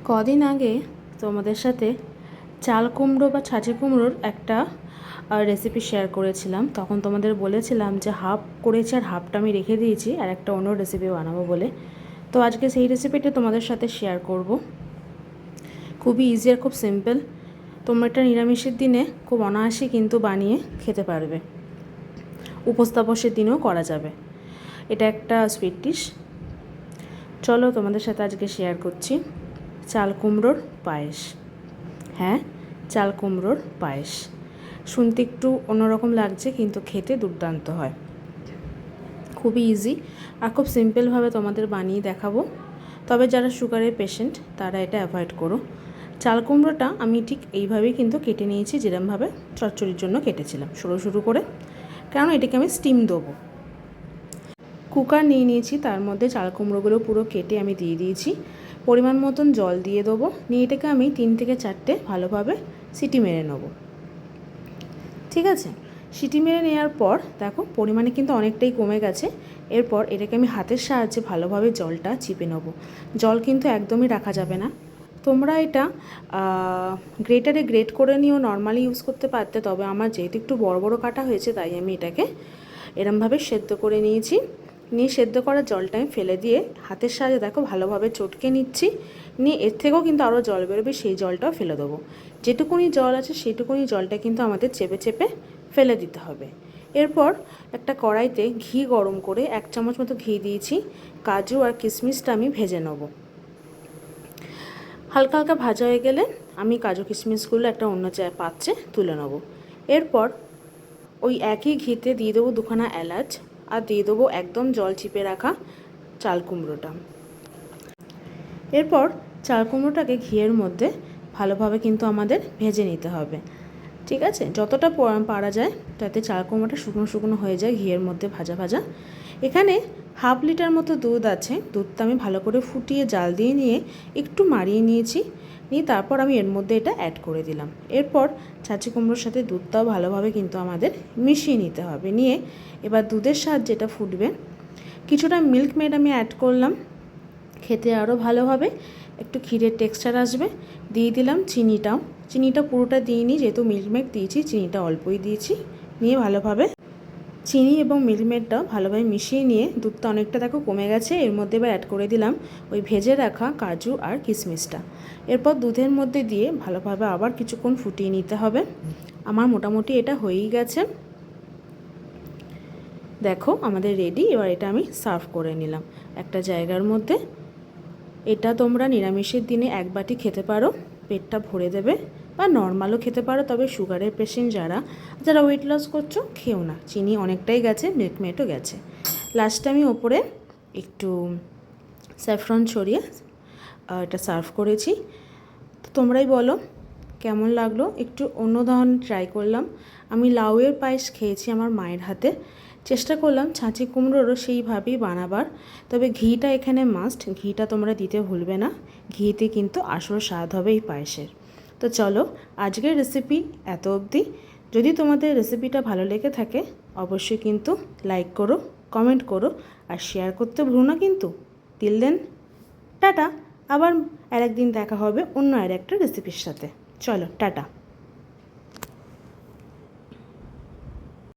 কদিন আগে তোমাদের সাথে চাল কুমড়ো বা ছাঁচি কুমড়োর একটা রেসিপি শেয়ার করেছিলাম। তখন তোমাদের বলেছিলাম যে হাফ করেছি আর হাফটা আমি রেখে দিয়েছি আর একটা অন্য রেসিপি বানাবো বলে। তো আজকে সেই রেসিপিটা তোমাদের সাথে শেয়ার করব। খুবই ইজি আর খুব সিম্পল। তোমরা এটা নিরামিষের দিনে খুব অনায়াসে কিন্তু বানিয়ে খেতে পারবে। উপোস তাপসের দিনেও করা যাবে। এটা একটা সুইট ডিশ। চলো তোমাদের সাথে আজকে শেয়ার করছি চাল কুমড়োর পায়েস। হ্যাঁ, চাল কুমড়োর পায়েস শুনতে একটু অন্যরকম লাগছে, কিন্তু খেতে দুর্দান্ত হয়। খুবই ইজি আর খুব সিম্পলভাবে তোমাদের বানিয়ে দেখাবো। তবে যারা সুগারের পেশেন্ট তারা এটা অ্যাভয়েড করো। চাল কুমড়োটা আমি ঠিক এইভাবেই কিন্তু কেটে নিয়েছি, যেরকমভাবে চচ্চড়ির জন্য কেটেছিলাম, সরু সরু করে, কারণ এটাকে আমি স্টিম দেবো। কুকার নিয়ে নিয়েছি, তার মধ্যে চাল কুমড়োগুলো পুরো কেটে আমি দিয়ে দিয়েছি। পরিমাণ মতন জল দিয়ে দেবো। নিয়ে এটাকে আমি 3 থেকে 4টে ভালোভাবে সিটি মেরে নেব। ঠিক আছে, সিটি মেরে নেওয়ার পর দেখো পরিমাণে কিন্তু অনেকটাই কমে গেছে। এরপর এটাকে আমি হাতের সাহায্যে ভালোভাবে জলটা চিপে নেব। জল কিন্তু একদমই রাখা যাবে না। তোমরা এটা গ্রেটারে গ্রেট করে নিয়েও নর্মালি ইউজ করতে পারতে, তবে আমার যেহেতু একটু বড় বড় কাটা হয়েছে তাই আমি এটাকে এরমভাবে সেদ্ধ করে নিয়েছি। নিয়ে সেদ্ধ করা জলটা আমি ফেলে দিয়ে হাতের সাহায্যে দেখো ভালোভাবে চটকে নিচ্ছি। নিয়ে এর থেকেও কিন্তু আরও জল বেরোবে, সেই জলটাও ফেলে দেবো। যেটুকুনি জল আছে সেইটুকুনি জলটা কিন্তু আমাদের চেপে চেপে ফেলে দিতে হবে। এরপর একটা কড়াইতে ঘি গরম করে 1 চামচ মতো ঘি দিয়েছি। কাজু আর কিশমিশটা আমি ভেজে নেব। হালকা হালকা ভাজা হয়ে গেলে আমি কাজু কিশমিশগুলো একটা অন্য পাত্রে তুলে নেব। এরপর ওই একই ঘিতে দিয়ে দেবো 2খানা এলাচ আর দিয়ে দেবো একদম জল চিপে রাখা চাল কুমড়োটা। এরপর চাল কুমড়োটাকে ঘিয়ের মধ্যে ভালোভাবে কিন্তু আমাদের ভেজে নিতে হবে। ঠিক আছে, যতটা পারা যায় যাতে চাল কুমড়োটা শুকনো শুকনো হয়ে যায় ঘিয়ের মধ্যে ভাজা ভাজা। এখানে হাফ লিটার মতো দুধ আছে। দুধটা আমি ভালো করে ফুটিয়ে জাল দিয়ে নিয়ে একটু মারিয়ে নিয়েছি। নিয়ে তারপর আমি এর মধ্যে এটা অ্যাড করে দিলাম। এরপর ছাঁচি কুমড়োর সাথে দুধটাও ভালোভাবে কিন্তু আমাদের মিশিয়ে নিতে হবে। নিয়ে এবার দুধের সাহায্যে এটা ফুটবে। কিছুটা মিল্ক মেড আমি অ্যাড করলাম, খেতে আরও ভালো হবে, একটু ক্ষীরের টেক্সচার আসবে। দিয়ে দিলাম চিনিটা পুরোটা দিইনি, যেহেতু মিল্ক মেড দিয়েছি চিনিটা অল্পই দিয়েছি। নিয়ে ভালোভাবে চিনি এবং মিল্ক মেডটাও ভালোভাবে মিশিয়ে নিয়ে দুধটা অনেকটা দেখো কমে গেছে। এর মধ্যে এবার অ্যাড করে দিলাম ওই ভেজে রাখা কাজু আর কিশমিশটা। এরপর দুধের মধ্যে দিয়ে ভালোভাবে আবার কিছুক্ষণ ফুটিয়ে নিতে হবে। আমার মোটামুটি এটা হয়েই গেছে। দেখো আমাদের রেডি। এবার এটা আমি সার্ভ করে নিলাম একটা জায়গার মধ্যে। এটা তোমরা নিরামিষের দিনে 1 বাটি খেতে পারো, পেটটা ভরে দেবে। বা নর্মালও খেতে পারো, তবে সুগারের পেশেন্ট যারা ওয়েট লস করছো খেও না। চিনি অনেকটাই গেছে, মিল্ক মেডও গেছে। লাস্টে আমি ওপরে একটু স্যাফরন ছড়িয়ে এটা সার্ভ করেছি। তো তোমরাই বলো কেমন লাগলো। একটু অন্য ধরনের ট্রাই করলাম। আমি লাউয়ের পায়েস খেয়েছি আমার মায়ের হাতে, চেষ্টা করলাম ছাঁচি কুমড়োরও সেইভাবেই বানাবার। তবে ঘিটা এখানে মাস্ট, ঘিটা তোমরা দিতে ভুলবে না। ঘিতে কিন্তু আসল স্বাদ হবে এই পায়েসের। তো চলো আজকের রেসিপি এত অবধি। যদি তোমাদের রেসিপিটা ভালো লেগে থাকে অবশ্যই কিন্তু লাইক করো, কমেন্ট করো আর শেয়ার করতে ভুলো না কিন্তু। Till then, tata. আবার আরেকদিন দেখা হবে অন্য আরেকটা রেসিপির সাথে। চলো টাটা।